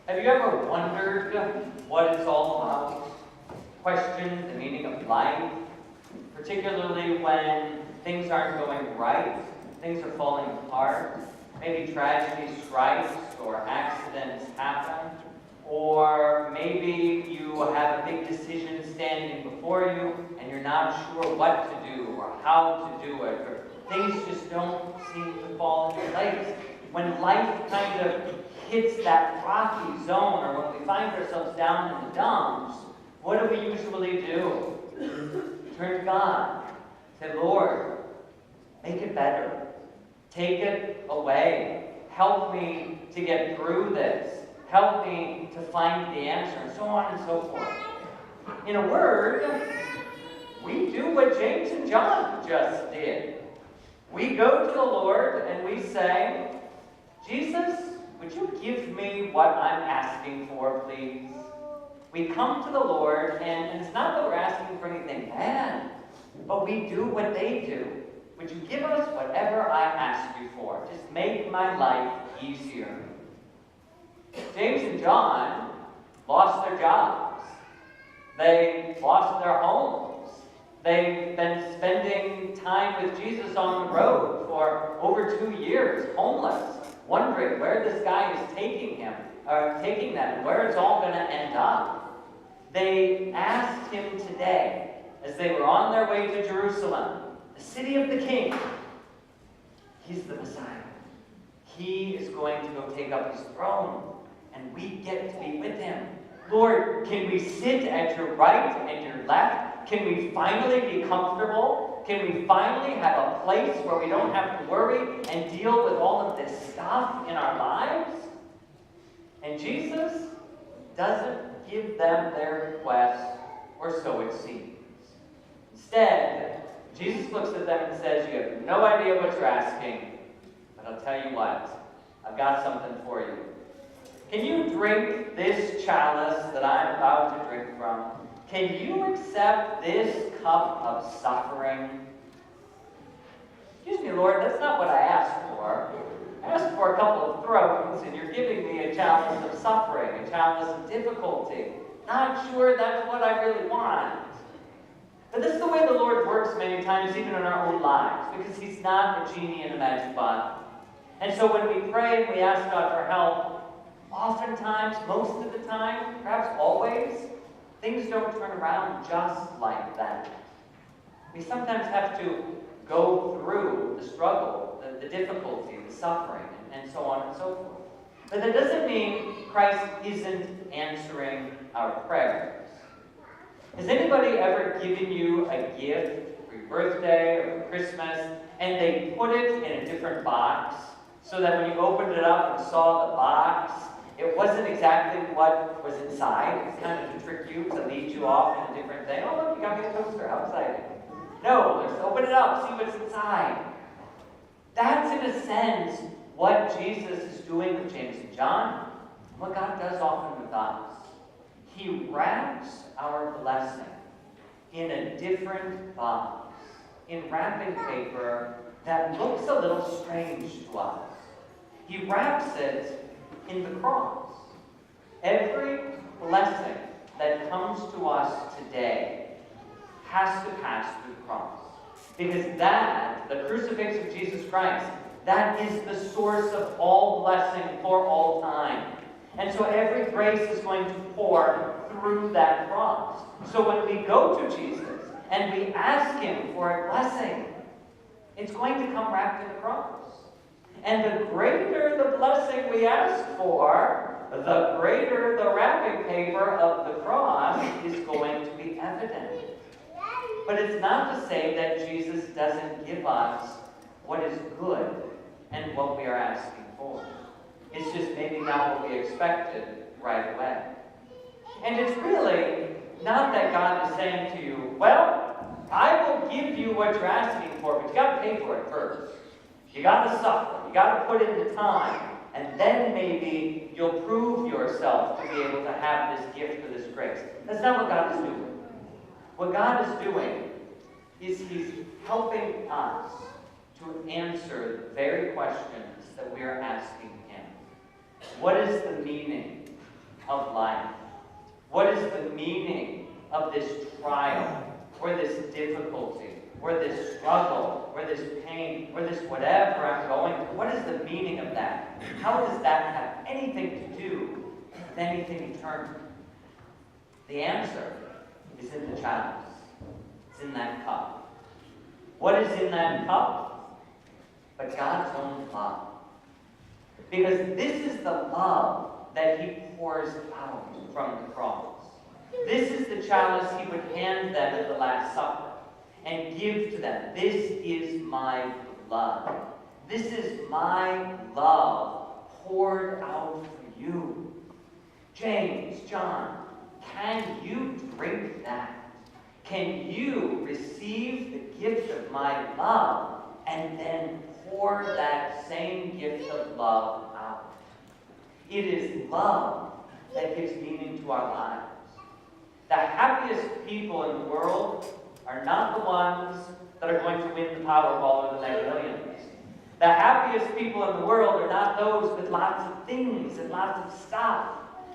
Have you ever wondered what it's all about? Questioned the meaning of life, particularly when things aren't going right, things are falling apart, maybe tragedy strikes or accidents happen, or maybe you have a big decision standing before you and you're not sure what to do or how to do it, or things just don't seem to fall into place. When life kind of hits that rocky zone, or when we find ourselves down in the dumps, what do we usually do? Turn to God. Say, Lord, make it better. Take it away. Help me to get through this. Help me to find the answer, and so on and so forth. In a word, we do what James and John just did. We go to the Lord and we say, Jesus, would you give me what I'm asking for, please? We come to the Lord, and it's not that we're asking for anything bad, but we do what they do. Would you give us whatever I ask you for? Just make my life easier. James and John lost their jobs. They lost their homes. They've been spending time with Jesus on the road for over 2 years, homeless, wondering where this guy is taking them, and where it's all going to end up. They asked him today, as they were on their way to Jerusalem, the city of the King. He's the Messiah. He is going to go take up his throne, and we get to be with him. Lord, can we sit at your right and your left? Can we finally be comfortable? Can we finally have a place where we don't have to worry and deal with all of this stuff in our lives? And Jesus doesn't give them their request, or so it seems. Instead, Jesus looks at them and says, you have no idea what you're asking, but I'll tell you what, I've got something for you. Can you drink this chalice that I'm about to drink from? Can you accept this cup of suffering? Excuse me, Lord, that's not what I asked for. I asked for a couple of thrones, and you're giving me a chalice of suffering, a chalice of difficulty. Not sure that's what I really want. But this is the way the Lord works many times, even in our own lives, because he's not a genie in a magic bottle. And so when we pray and we ask God for help, oftentimes, most of the time, perhaps always, things don't turn around just like that. We sometimes have to go through the struggle, the difficulty, the suffering, and so on and so forth. But that doesn't mean Christ isn't answering our prayers. Has anybody ever given you a gift for your birthday or for Christmas, and they put it in a different box, so that when you opened it up and saw the box, it wasn't exactly what was inside? It's kind of to trick you, to lead you off in a different thing. Oh, look, you got me a toaster. How exciting. No, let's open it up, see what's inside. That's, in a sense, what Jesus is doing with James and John, what God does often with us. He wraps our blessing in a different box, in wrapping paper that looks a little strange to us. He wraps it in the cross. Every blessing that comes to us today has to pass through the cross. Because that, the crucifix of Jesus Christ, that is the source of all blessing for all time. And so every grace is going to pour through that cross. So when we go to Jesus and we ask him for a blessing, it's going to come wrapped in the cross. And the greater the blessing we ask for, the greater the wrapping paper of the cross is going to be evident. But it's not to say that Jesus doesn't give us what is good and what we are asking for. It's just maybe not what we expected right away. And it's really not that God is saying to you, well, I will give you what you're asking for, but you got to pay for it first. You got to suffer. You got to put in the time. And then maybe you'll prove yourself to be able to have this gift or this grace. That's not what God is doing. What God is doing is he's helping us to answer the very questions that we are asking him. What is the meaning of life? What is the meaning of this trial, or this difficulty, or this struggle, or this pain, or this whatever I'm going through? What is the meaning of that? How does that have anything to do with anything eternal? The answer is in the chalice. It's in that cup. What is in that cup? But God's own love. Because this is the love that he pours out from the cross. This is the chalice he would hand them at the Last Supper and give to them. This is my blood. This is my love poured out for you. James, John, can you drink that? Can you receive the gift of my love and then pour that same gift of love out? It is love that gives meaning to our lives. The happiest people in the world are not the ones that are going to win the Powerball or the Mega Millions. The happiest people in the world are not those with lots of things and lots of stuff.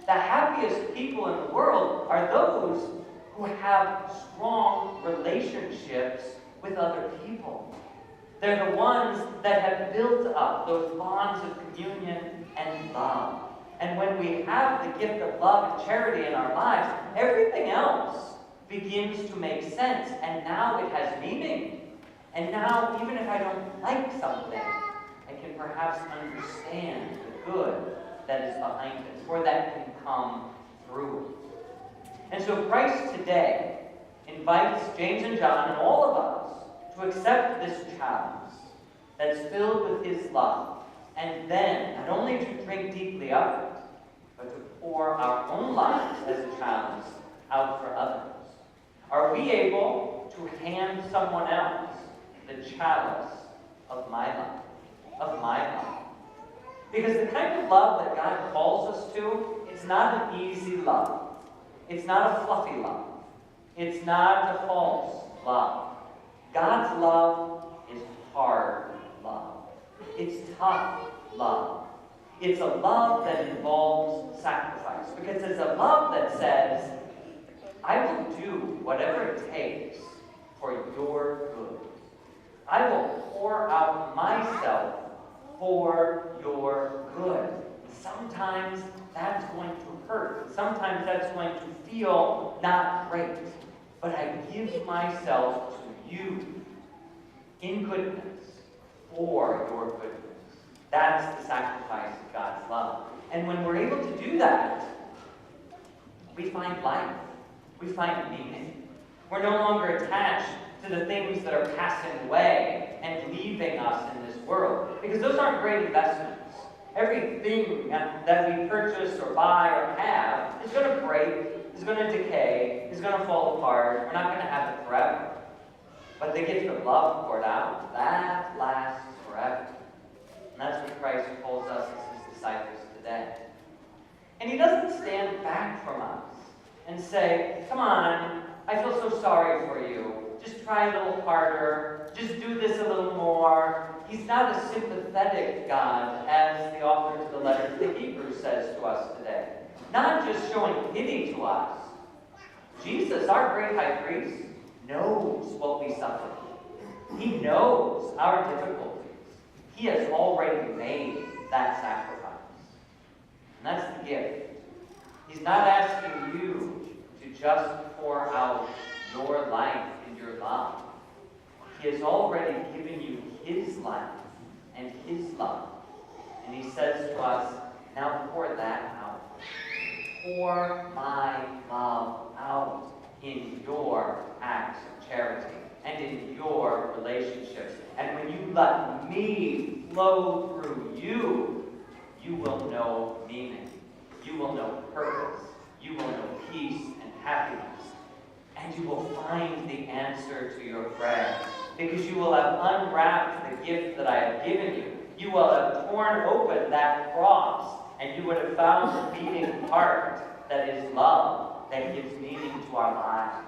The happiest people in the world are those who have strong relationships with other people. They're the ones that have built up those bonds of communion and love. And when we have the gift of love and charity in our lives, everything else begins to make sense. And now it has meaning. And now, even if I don't like something, I can perhaps understand the good that is behind it, or that can come through it. And so Christ today invites James and John and all of us to accept this chalice that's filled with his love, and then not only to drink deeply of it, but to pour our own lives as a chalice out for others. Are we able to hand someone else the chalice of my life, of my love? Because the kind of love that God calls us to, it's not an easy love. It's not a fluffy love. It's not a false love. God's love is hard love. It's tough love. It's a love that involves sacrifice. Because it's a love that says, I will do whatever it takes for your good. I will pour out myself for your good. Sometimes that's going to hurt. Sometimes that's going to feel not great. But I give myself to you in goodness for your goodness. That's the sacrifice of God's love. And when we're able to do that, we find life. We find meaning. We're no longer attached to the things that are passing away and leaving us in this world. Because those aren't great investments. Everything that we purchase or buy or have is going to break, is going to decay, is going to fall apart. We're not going to have it forever. But the gift of love poured out, that lasts forever. And that's what Christ calls us as his disciples today. And he doesn't stand back from us and say, come on, I feel so sorry for you. Just try a little harder. Just do this a little more. He's not a sympathetic God, as the author to the letter to the Hebrews says to us today. Not just showing pity to us. Jesus, our great high priest, knows what we suffer. He knows our difficulties. He has already made that sacrifice. And that's the gift. He's not asking you to just pour out your life and your love. He has already given you his life and his love. And he says to us, now pour that out. Pour my love out in your acts of charity and in your relationships. And when you let me flow through you, you will know meaning. You will know purpose. You will know peace and happiness. And you will find the answer to your prayer. Because you will have unwrapped the gift that I have given you. You will have torn open that cross. And you would have found the beating heart that is love, that gives meaning to our lives.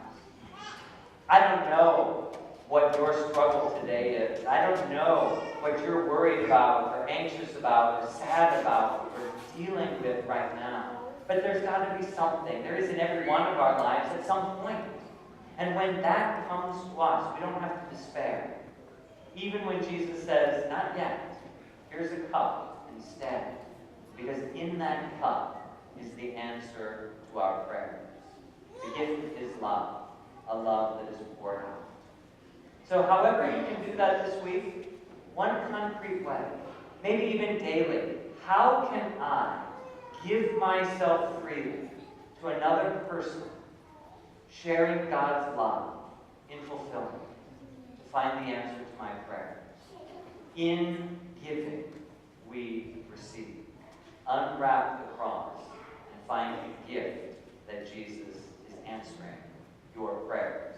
I don't know what your struggle today is. I don't know what you're worried about, or anxious about, or sad about, or dealing with right now. But there's got to be something. There is in every one of our lives at some point. And when that comes to us, we don't have to despair. Even when Jesus says, not yet, here's a cup instead. Because in that cup is the answer to our prayers. The gift is love, a love that is poured out. So however you can do that this week, one concrete way, maybe even daily, how can I give myself freely to another person, sharing God's love in fulfillment, to find the answer to my prayers? In giving, we receive. Unwrap the cross and find the gift that Jesus is answering your prayers.